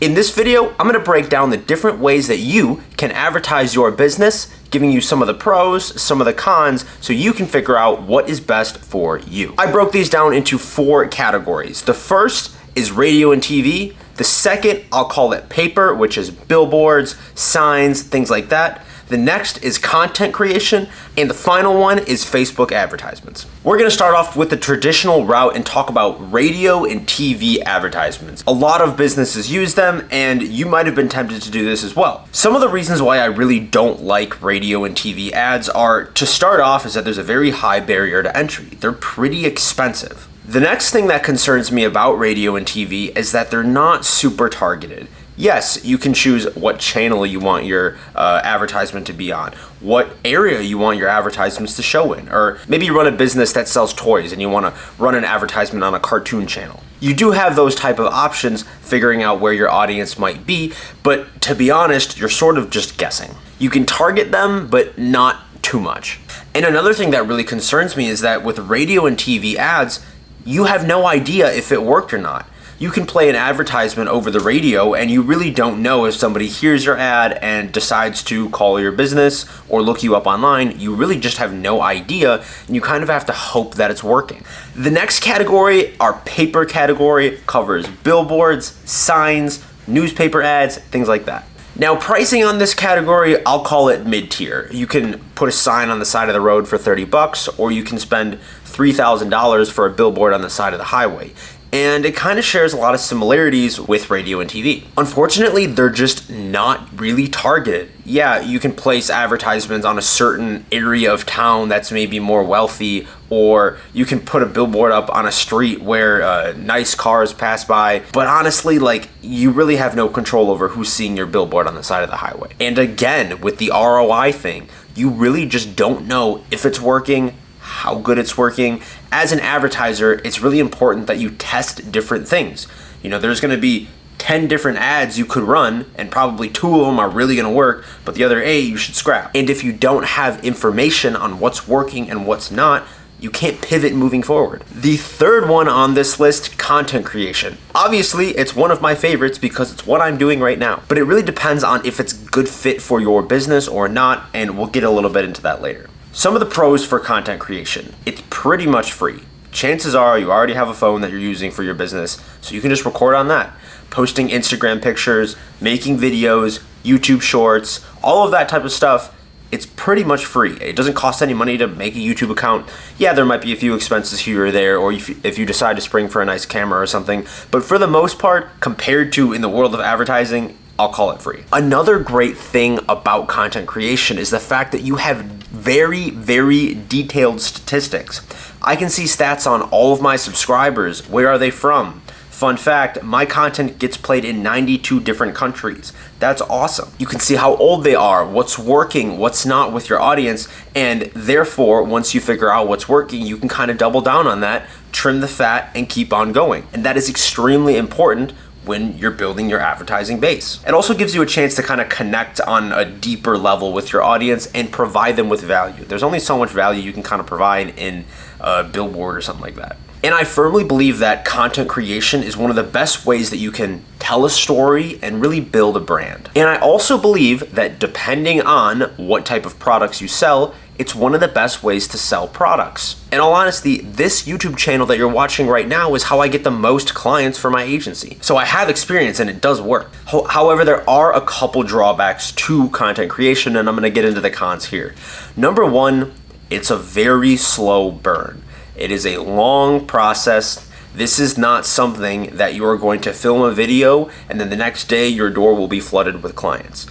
In this video, I'm going to break down the different ways that you can advertise your business, giving you some of the pros, some of the cons, so you can figure out what is best for you. I broke these down into 4 categories. The first is radio and TV. The second, I'll call it paper, which is billboards, signs, things like that. The next is content creation, and the final one is Facebook advertisements. We're gonna start off with the traditional route and talk about radio and TV advertisements. A lot of businesses use them, and you might have been tempted to do this as well. Some of the reasons why I really don't like radio and TV ads are, to start off, is that there's a very high barrier to entry. They're pretty expensive. The next thing that concerns me about radio and TV is that they're not super targeted. Yes, you can choose what channel you want your advertisement to be on, what area you want your advertisements to show in, or maybe you run a business that sells toys and you want to run an advertisement on a cartoon channel. You do have those type of options, figuring out where your audience might be, but to be honest, you're sort of just guessing. You can target them, but not too much. And another thing that really concerns me is that with radio and TV ads, you have no idea if it worked or not. You can play an advertisement over the radio and you really don't know if somebody hears your ad and decides to call your business or look you up online. You really just have no idea, and you kind of have to hope that it's working. The next category, our paper category, covers billboards, signs, newspaper ads, things like that. Now, pricing on this category, I'll call it mid-tier. You can put a sign on the side of the road for $30, or you can spend $3,000 for a billboard on the side of the highway. And it kind of shares a lot of similarities with radio and TV. Unfortunately, they're just not really targeted. Yeah, you can place advertisements on a certain area of town that's maybe more wealthy, or you can put a billboard up on a street where nice cars pass by. But honestly, you really have no control over who's seeing your billboard on the side of the highway. And again, with the ROI thing, you really just don't know if it's working, how good it's working. As an advertiser, it's really important that you test different things. You know, there's going to be 10 different ads you could run, and probably 2 of them are really going to work, but the other 8 you should scrap. And if you don't have information on what's working and what's not, you can't pivot moving forward. The third one on this list, content creation. Obviously, it's one of my favorites because it's what I'm doing right now, but it really depends on if it's a good fit for your business or not, and we'll get a little bit into that later. Some of the pros for content creation. It's pretty much free. Chances are you already have a phone that you're using for your business, so you can just record on that. Posting Instagram pictures, making videos, YouTube shorts, all of that type of stuff, it's pretty much free. It doesn't cost any money to make a YouTube account. Yeah, there might be a few expenses here or there, or if you decide to spring for a nice camera or something, but for the most part, compared to in the world of advertising, I'll call it free. Another great thing about content creation is the fact that you have very, very detailed statistics. I can see stats on all of my subscribers. Where are they from? Fun fact, my content gets played in 92 different countries. That's awesome. You can see how old they are, what's working, what's not with your audience, and therefore, once you figure out what's working, you can kind of double down on that, trim the fat, and keep on going. And that is extremely important when you're building your advertising base. It also gives you a chance to kind of connect on a deeper level with your audience and provide them with value. There's only so much value you can kind of provide in a billboard or something like that. And I firmly believe that content creation is one of the best ways that you can tell a story and really build a brand. And I also believe that depending on what type of products you sell, it's one of the best ways to sell products. In all honesty, this YouTube channel that you're watching right now is how I get the most clients for my agency. So I have experience and it does work. However, there are a couple drawbacks to content creation, and I'm gonna get into the cons here. Number one, it's a very slow burn. It is a long process. This is not something that you are going to film a video and then the next day your door will be flooded with clients.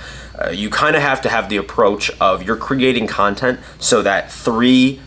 You kind of have to have the approach of you're creating content so that 3-5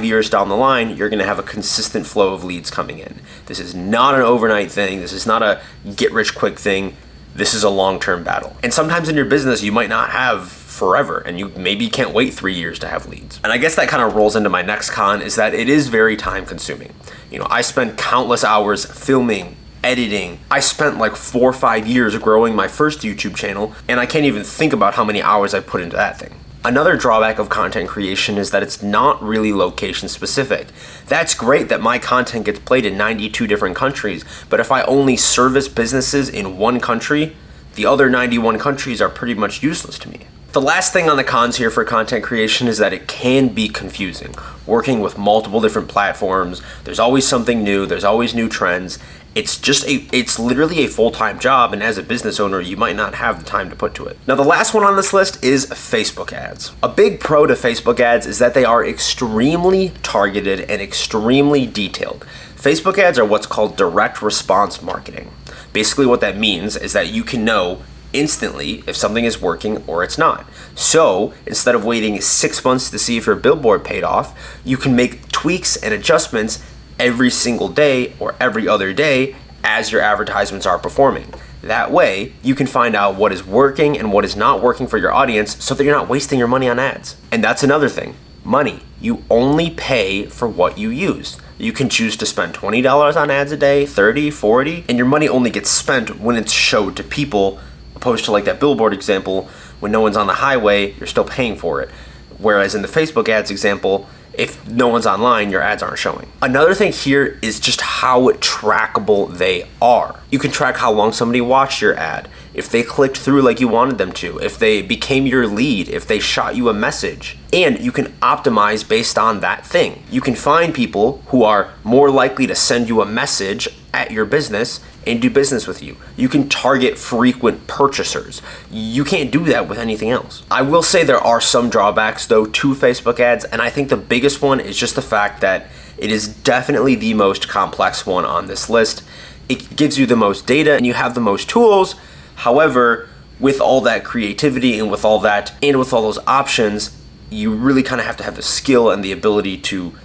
years down the line, you're gonna have a consistent flow of leads coming in. This is not an overnight thing. This is not a get rich quick thing. This is a long-term battle. And sometimes in your business, you might not have forever, and you maybe can't wait 3 years to have leads. And I guess that kind of rolls into my next con, is that it is very time consuming. You know, I spent countless hours filming, editing. I spent like 4 or 5 years growing my first YouTube channel, and I can't even think about how many hours I put into that thing. Another drawback of content creation is that it's not really location specific. That's great that my content gets played in 92 different countries, but if I only service businesses in one country, the other 91 countries are pretty much useless to me. The last thing on the cons here for content creation is that it can be confusing. Working with multiple different platforms, there's always something new, there's always new trends. It's literally a full-time job, and as a business owner, you might not have the time to put to it. Now, the last one on this list is Facebook ads. A big pro to Facebook ads is that they are extremely targeted and extremely detailed. Facebook ads are what's called direct response marketing. Basically, what that means is that you can know instantly if something is working or it's not. So instead of waiting 6 months to see if your billboard paid off, you can make tweaks and adjustments every single day or every other day as your advertisements are performing. That way, you can find out what is working and what is not working for your audience so that you're not wasting your money on ads. And that's another thing, money. You only pay for what you use. You can choose to spend $20 on ads a day, 30, 40, and your money only gets spent when it's showed to people, opposed to like that billboard example, when no one's on the highway, you're still paying for it. Whereas in the Facebook ads example, if no one's online, your ads aren't showing. Another thing here is just how trackable they are. You can track how long somebody watched your ad, if they clicked through like you wanted them to, if they became your lead, if they shot you a message. And you can optimize based on that thing. You can find people who are more likely to send you a message at your business and do business with you. You can target frequent purchasers. You can't do that with anything else. I will say there are some drawbacks though to Facebook ads, and I think the biggest one is just the fact that it is definitely the most complex one on this list. It gives you the most data and you have the most tools. However, with all that creativity and with all that and with all those options, you really kind of have to have the skill and the ability to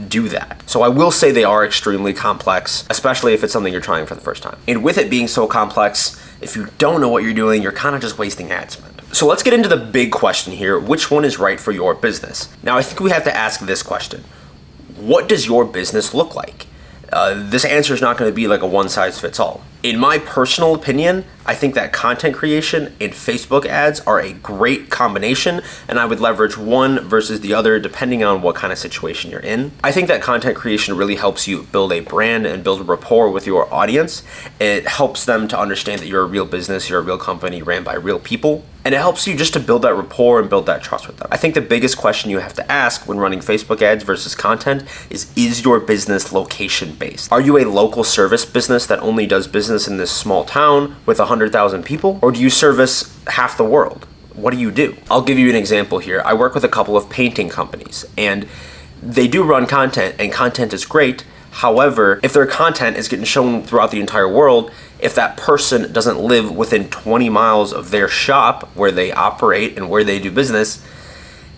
do that. So I will say they are extremely complex, especially if it's something you're trying for the first time. And with it being so complex, if you don't know what you're doing, you're kind of just wasting ad spend. So let's get into the big question here. Which one is right for your business? Now, I think we have to ask this question. What does your business look like? This answer is not going to be like a one-size-fits-all. In my personal opinion, I think that content creation and Facebook ads are a great combination, and I would leverage one versus the other depending on what kind of situation you're in. I think that content creation really helps you build a brand and build a rapport with your audience. It helps them to understand that you're a real business, you're a real company ran by real people, and it helps you just to build that rapport and build that trust with them. I think the biggest question you have to ask when running Facebook ads versus content is your business location based? Are you a local service business that only does business in this small town with 100,000 people? Or do you service half the world? What do you do? I'll give you an example here. I work with a couple of painting companies and they do run content and content is great. However, if their content is getting shown throughout the entire world, if that person doesn't live within 20 miles of their shop where they operate and where they do business,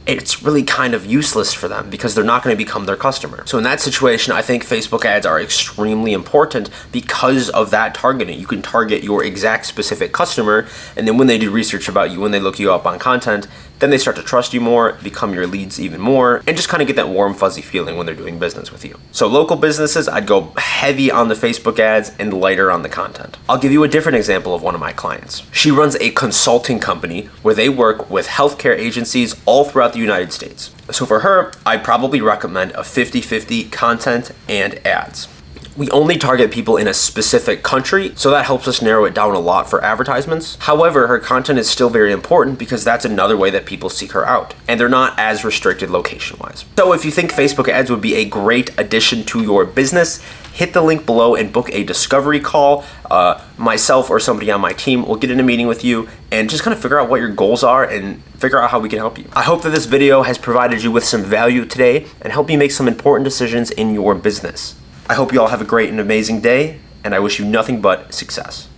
it's really kind of useless for them because they're not going to become their customer. So in that situation, I think Facebook ads are extremely important because of that targeting. You can target your exact specific customer, and then when they do research about you, when they look you up on content, then they start to trust you more, become your leads even more, and just kind of get that warm, fuzzy feeling when they're doing business with you. So local businesses, I'd go heavy on the Facebook ads and lighter on the content. I'll give you a different example of one of my clients. She runs a consulting company where they work with healthcare agencies all throughout the United States. So for her, I'd probably recommend a 50-50 content and ads. We only target people in a specific country, so that helps us narrow it down a lot for advertisements. However, her content is still very important because that's another way that people seek her out, and they're not as restricted location-wise. So if you think Facebook ads would be a great addition to your business, hit the link below and book a discovery call. Myself or somebody on my team will get in a meeting with you and just kind of figure out what your goals are and figure out how we can help you. I hope that this video has provided you with some value today and help you make some important decisions in your business. I hope you all have a great and amazing day, and I wish you nothing but success.